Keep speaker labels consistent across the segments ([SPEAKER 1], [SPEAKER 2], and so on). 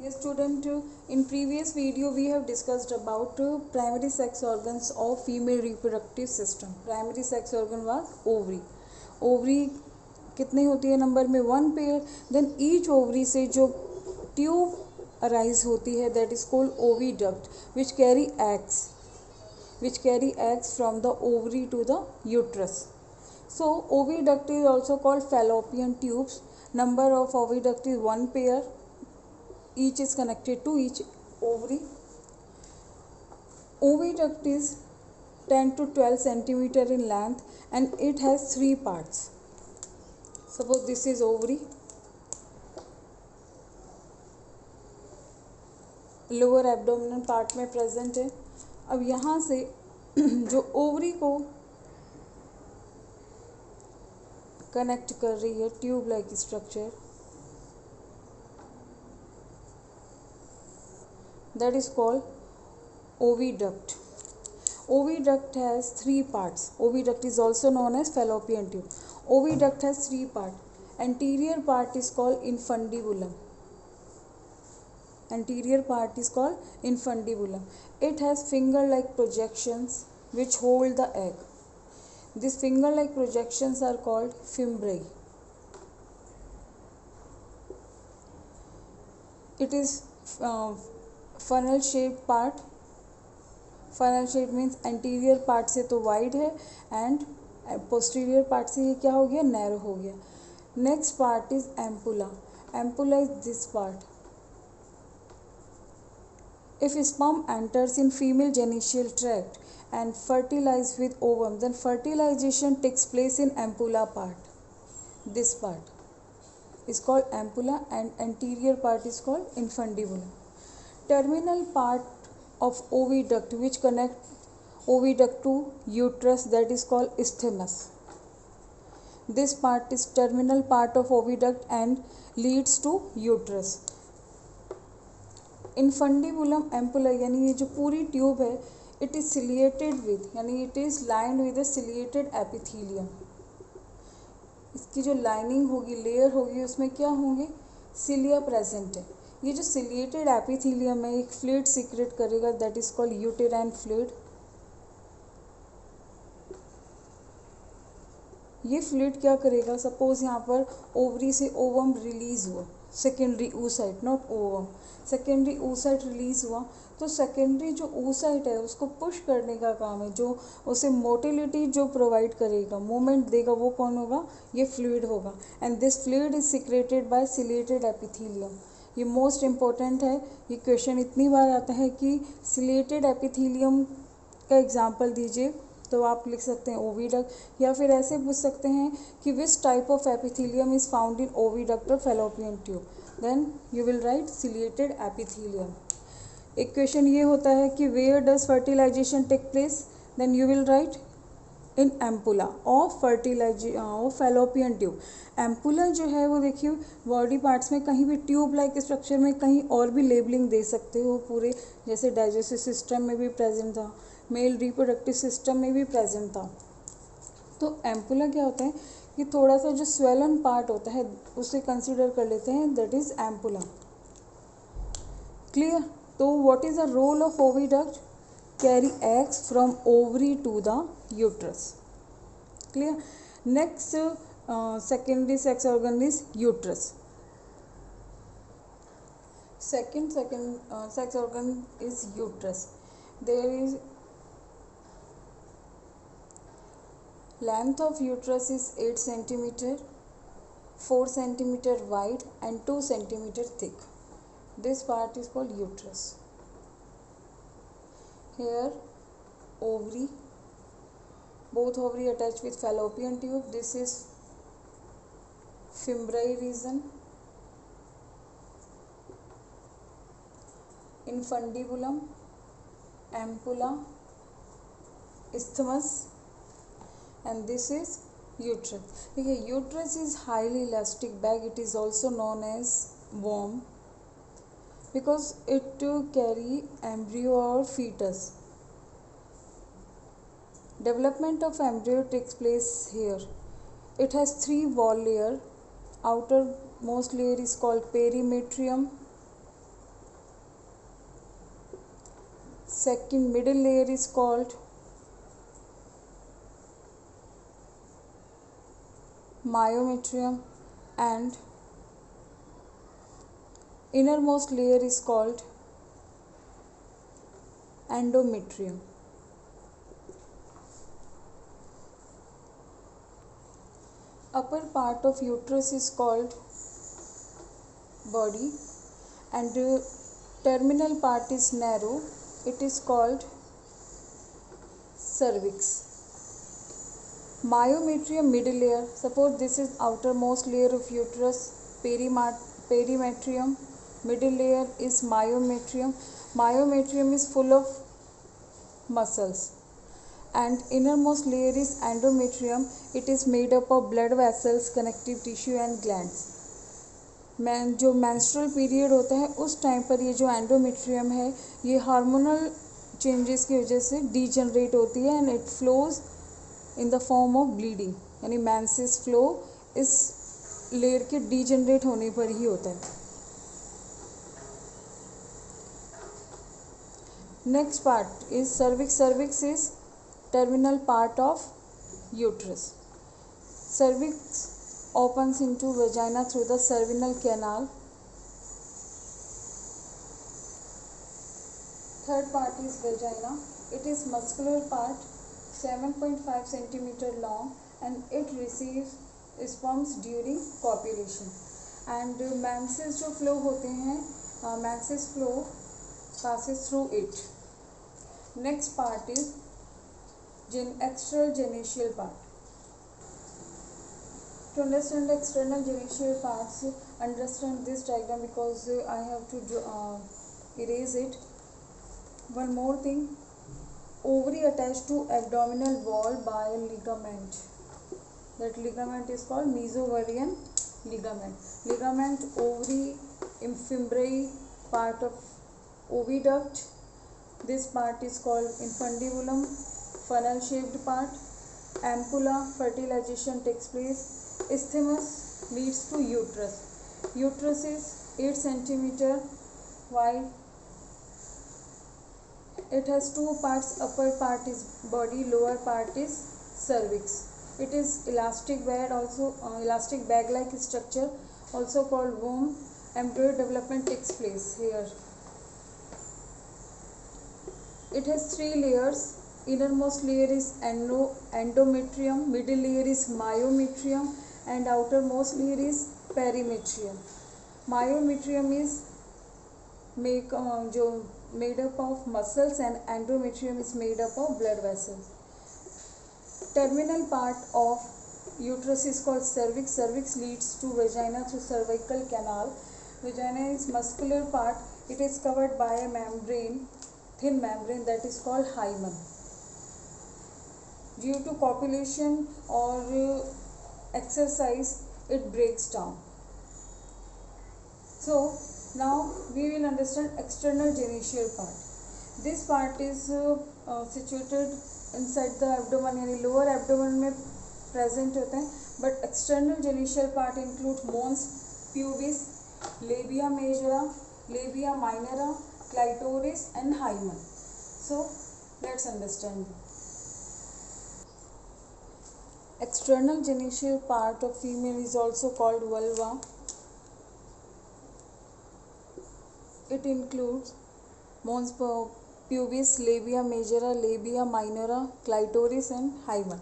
[SPEAKER 1] Yes, student, in previous video we have discussed about primary sex organs of female reproductive system. Primary sex organ was ovary. Ovary कितनी होती है number में? 1 pair. Then each ovary से जो tube arise होती है that is called oviduct which carry eggs from the ovary to the uterus. So oviduct is also called fallopian tubes. Number of oviduct is 1 pair. Each is connected to each ovary. Oviduct is 10 to 12 centimeter in length and it has 3 parts. Suppose this is ovary, lower abdominal part में present है. अब यहाँ से जो ovary को connect कर रही है tube like structure, that is called oviduct. Oviduct has 3 parts. Oviduct is also known as fallopian tube. Oviduct has 3 parts. Anterior part is called infundibulum. Anterior part is called infundibulum. It has finger-like projections which hold the egg. These finger-like projections are called fimbriae. It is funnel shaped part. Funnel shaped means anterior part से तो wide है and posterior part से ये क्या हो गया? narrow हो गया. Next part is ampulla. Ampulla is this part. If sperm enters in female genital tract and fertilizes with ovum, then fertilization takes place in ampulla part. This part is called ampulla and anterior part is called infundibulum. Terminal part of oviduct which connect oviduct to uterus, that is called isthmus. This part is terminal part of oviduct and leads to uterus. Infundibulum ampulla यानी ये जो पूरी tube है it is ciliated with यानी it is lined with a ciliated epithelium. इसकी जो lining होगी, layer होगी, उसमें क्या होंगे? सिलिया प्रेजेंट है. ये जो सिलिएटेड एपिथीलियम है एक फ्लूइड सीक्रेट करेगा that is called uterine fluid. ये फ्लूइड क्या करेगा? सपोज यहाँ पर ओवरी से ओवम रिलीज हुआ, secondary oocyte not ovum, secondary oocyte release हुआ, तो सेकेंडरी जो oocyte है उसको पुश करने का काम है, जो उसे मोटिलिटी जो प्रोवाइड करेगा, मूवमेंट देगा, वो कौन होगा? ये फ्लूइड होगा. And this fluid is secreted by ciliated epithelium. ये मोस्ट इम्पोर्टेंट है. ये क्वेश्चन इतनी बार आता है कि सिलिएटेड एपिथीलियम का एग्जाम्पल दीजिए तो आप लिख सकते हैं ओविडक्ट, या फिर ऐसे पूछ सकते हैं कि which type of epithelium is found in oviduct और fallopian tube, then you will write ciliated epithelium. एक क्वेश्चन ये होता है कि where does fertilization take place, then you will write in ampulla of fallopian tube. Ampulla जो है वो देखिए बॉडी पार्ट्स में कहीं भी ट्यूब लाइक स्ट्रक्चर में कहीं और भी लेबलिंग दे सकते हो पूरे, जैसे डाइजेस्टिव सिस्टम में भी प्रेजेंट था, मेल रिप्रोडक्टिव सिस्टम में भी प्रेजेंट था. तो एम्पुला क्या होता है कि थोड़ा सा जो स्वेलन पार्ट होता है उसे कंसिडर कर लेते हैं, दैट इज एम्पुला. क्लियर? तो what is the role of oviduct? Carry eggs from ovary to the uterus. Clear? Next secondary sex organ is uterus. Second sex organ is uterus. There is length of uterus is 8 centimeter, 4 centimeter wide and 2 centimeter thick. This part is called uterus. Here ovary, both ovary attached with fallopian tube. This is fimbriae region, infundibulum, ampulla, isthmus, and this is uterus. Okay, uterus is highly elastic bag. It is also known as womb because it carry embryo or fetus. Development of embryo takes place here. It has 3 wall layer. Outermost layer is called perimetrium. second middle layer is called myometrium, and innermost layer is called endometrium. Upper part of uterus is called body, and terminal part is narrow, it is called cervix. Myometrium middle layer, suppose this is outermost layer of uterus, perimetrium, middle layer is myometrium. Myometrium is full of muscles, and innermost layer is endometrium, it is made up of blood vessels, connective tissue and glands. जो menstrual period होता है उस time पर ये जो endometrium है ये hormonal changes की वजह से डीजनरेट होती है, and it flows in the form of bleeding, यानी मेंसेस फ्लो इस लेयर के डीजनरेट होने पर ही होता है. Next part is cervix. Cervix is terminal part of uterus. Cervix opens into vagina through the cervical canal. Third part is vagina. It is muscular part, 7.5 centimeter long, and it receives sperms during copulation. And menses जो flow होते हैं, menses flow passes through it. Next part is external genital part. To understand the external genital parts, understand this diagram because I have to erase it. One more thing, ovary attached to abdominal wall by a ligament. That ligament is called mesovarian ligament. Ligament, ovary, infimbrary, part of oviduct. This part is called infundibulum, funnel shaped part. Ampulla, fertilization takes place. Isthmus leads to uterus. Uterus is 8 centimeter wide. It has two parts, upper part is body, lower part is cervix. It is elastic bag, also elastic bag like structure, also called womb. Embryo development takes place here. It has 3 layers. Innermost layer is endometrium, middle layer is myometrium, and outermost layer is perimetrium. Myometrium is made up of muscles, and endometrium is made up of blood vessels. Terminal part of uterus is called cervix. Cervix leads to vagina through cervical canal. Vagina is muscular part. It is covered by a membrane, thin membrane, that is called hymen. Due to copulation or exercise, it breaks down. So now we will understand external genital part. This part is situated inside the abdomen, यानी lower abdomen में present होते हैं. But external genital part include mons pubis, labia majora, labia minora, clitoris and hymen. So let's understand. External genital part of female is also called vulva. It includes mons pubis, labia majora, labia minora, clitoris and hymen.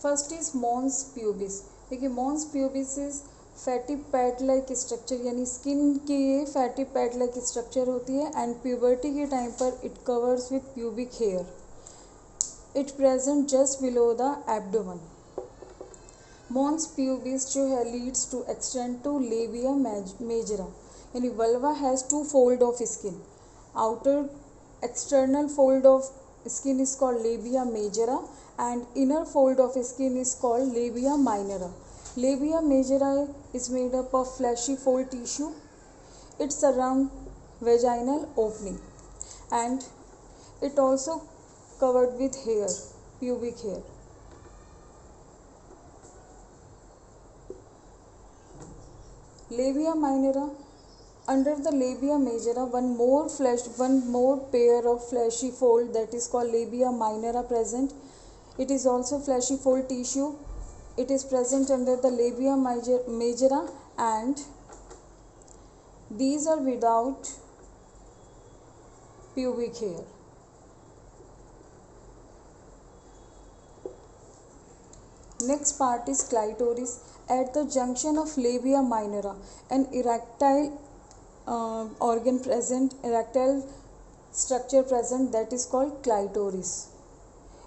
[SPEAKER 1] First is mons pubis. देखिए mons pubis is fatty pad like structure, यानी skin की ये fatty pad like structure होती है, and puberty के time पर it covers with pubic hair. It present just below the abdomen. Mons pubis जो है leads to extend to labia majora, यानी vulva has 2 fold of skin. Outer external fold of skin is called labia majora, and inner fold of skin is called labia minora. Labia majora is made up of fleshy fold tissue. It surrounds vaginal opening, and it also covered with hair, pubic hair. Labia minora Under the labia majora, one more pair of fleshy fold, that is called labia minora, present. It is also fleshy fold tissue. It is present under the labia majora, and these are without pubic hair. Next part is clitoris. At the junction of labia minora, an erectile erectile structure present, that is called clitoris.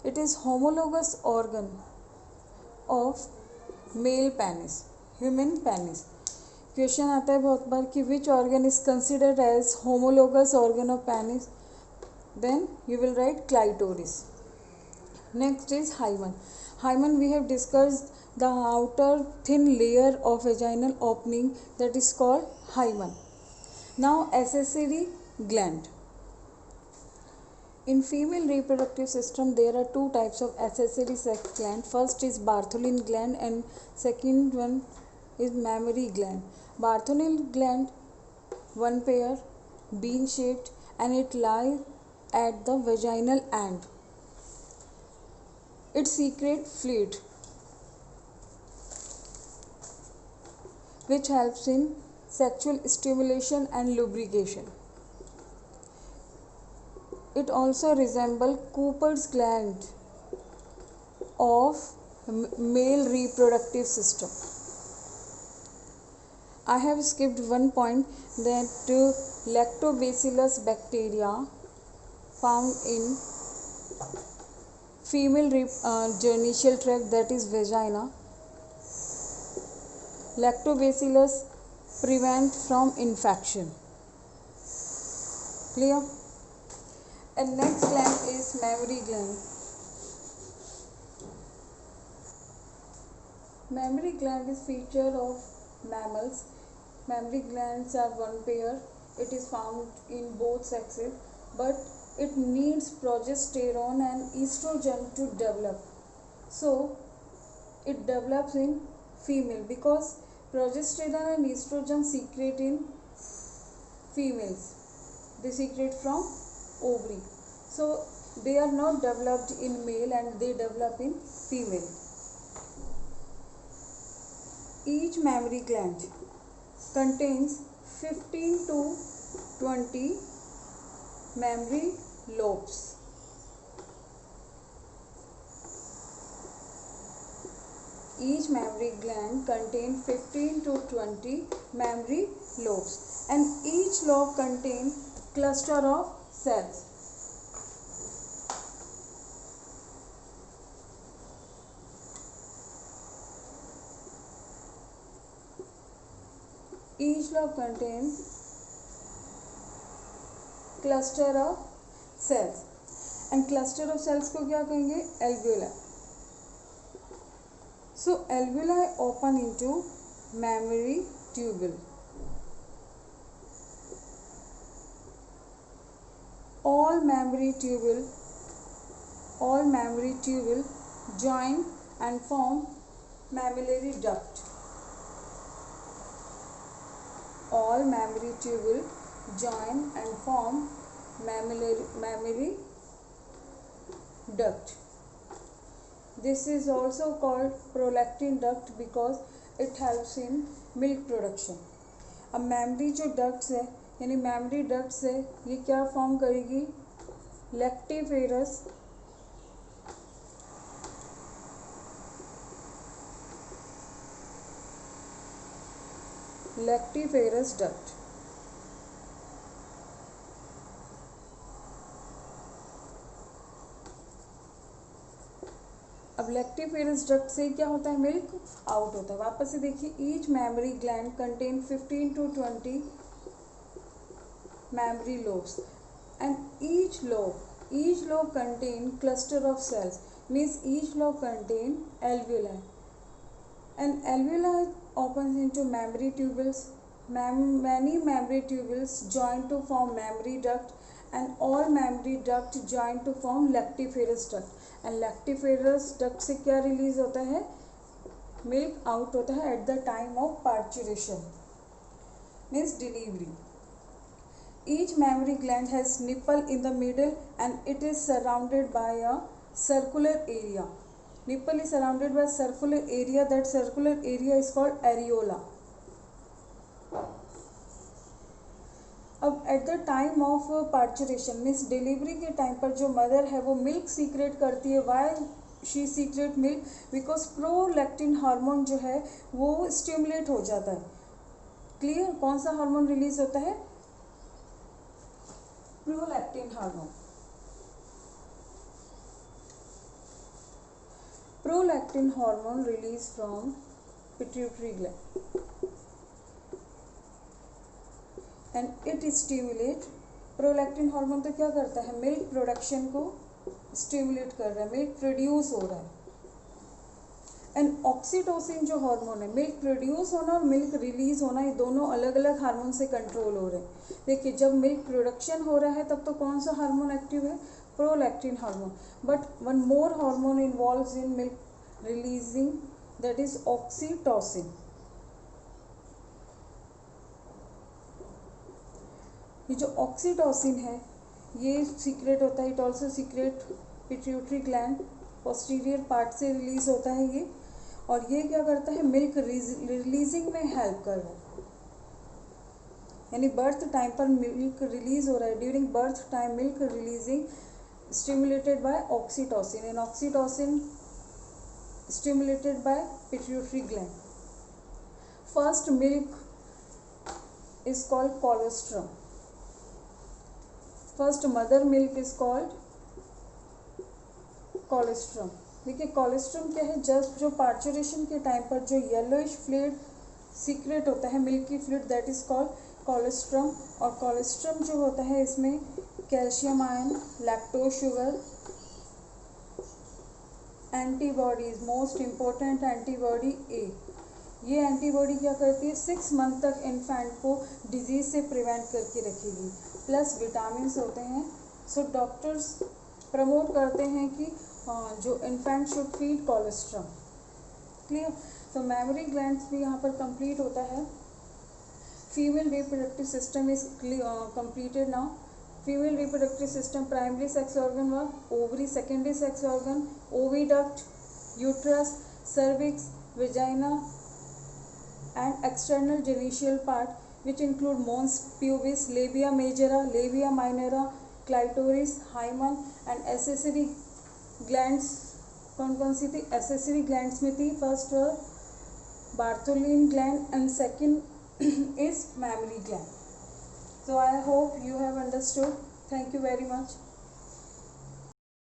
[SPEAKER 1] It is homologous organ of male penis, human penis. Question आता है बहुत बार कि which organ is considered as homologous organ of penis, then you will write clitoris. Next is hymen. Hymen, we have discussed the outer thin layer of vaginal opening, that is called hymen. Now accessory gland. In female reproductive system, there are two types of accessory sex gland. First is Bartholin gland and second one is mammary gland. Bartholin gland, one pair, bean shaped, and it lies at the vaginal end. It secretes fluid which helps in sexual stimulation and lubrication. It also resembles Cooper's gland of male reproductive system. I have skipped one point, that lactobacillus bacteria found in female genital tract, that is vagina. Lactobacillus prevent from infection. Clear? And next gland is mammary gland. Mammary gland is feature of mammals. Mammary glands are one pair. It is found in both sexes, but it needs progesterone and estrogen to develop. So it develops in female because progesterone and estrogen secrete in females. They secrete from ovary. So they are not developed in male and they develop in female. Each mammary gland contains 15 to 20 mammary lobes. Each mammary gland contains 15 to 20 mammary lobes, and each lobe contains cluster of cells. Each lobe contains cluster of cells, and cluster of cells को क्या कहेंगे? Alveoli. So alveoli open into mammary tubule. All mammary tubule join and form mammillary duct. All mammary tubule join and form mammary duct. This is also called prolactin duct because it helps in milk production. अब mammary जो ducts है, यानी mammary duct से ये क्या form करेगी? lactiferous duct. अब lactiferous duct से क्या होता है? मिल्क आउट होता है. वापस से देखिए, each mammary gland contain 15 to 20 mammary lobes, and each lobe contain cluster of cells, means each lobe contain alveoli, and alveoli opens into mammary tubules. Many mammary tubules join to form mammary duct, and all mammary duct join to form lactiferous duct. And lactiferous duct से क्या release होता है? Milk out होता है at the time of parturition, means delivery. Each mammary gland has nipple in the middle and it is surrounded by a circular area. Nipple is surrounded by circular area. That circular area is called areola. अब at the time of parturition means delivery के time पर जो mother है वो milk secret करती है. Why she secret milk? Because prolactin hormone जो है वो स्टिमुलेट हो जाता है. क्लियर? कौन सा हार्मोन रिलीज होता है? Prolactin hormone. Prolactin hormone release from pituitary gland and it stimulate. Prolactin hormone तो क्या करता है? मिल्क प्रोडक्शन को स्टिमुलेट कर रहा है, मिल्क प्रोड्यूस हो रहा है. एंड ऑक्सीटोसिन जो हार्मोन है, मिल्क प्रोड्यूस होना और मिल्क रिलीज होना, ये दोनों अलग अलग हार्मोन से कंट्रोल हो रहे हैं. देखिए, जब मिल्क प्रोडक्शन हो रहा है तब तो कौन सा हार्मोन एक्टिव है? Prolactin hormone. But one more hormone involves in milk releasing, that is oxytocin. ये जो ऑक्सीटोसिन है ये सीक्रेट होता है. It also secret pituitary gland posterior part से रिलीज होता है ये. और ये क्या करता है? मिल्क रिलीजिंग में हेल्प कर रहा है. यानी बर्थ टाइम पर मिल्क रिलीज हो रहा है. During birth time milk releasing stimulated by oxytocin and oxytocin stimulated by pituitary gland. First milk is called colostrum. First mother milk is called colostrum. देखिए कोलेस्ट्रम क्या है? जस्ट जो parturition के time पर जो येलोइश फ्लूइड सीक्रेट होता है, milky fluid, that is called colostrum. और कोलेस्ट्रम जो होता है इसमें calcium ion, lactose sugar, antibodies, most important antibody A. ये एंटीबॉडी क्या करती है? 6 मंथ तक इन्फेंट को डिजीज से प्रिवेंट करके रखेगी. प्लस विटामिन्स होते हैं. सो डॉक्टर्स प्रमोट करते हैं कि जो infant should feed colostrum. Clear? तो मैमरी ग्लैंड्स भी यहाँ पर कंप्लीट होता है. Female reproductive system is completed now. Female reproductive system primary sex organ व ovary, secondary sex organ oviduct, uterus, cervix, vagina and external genital part which include mons pubis, labia majora, labia minora, clitoris, hymen and accessory glands. कौन कौन सी थी? accessory glands में थी. first Bartholin gland and second is mammary gland. So I hope you have understood. Thank you very much.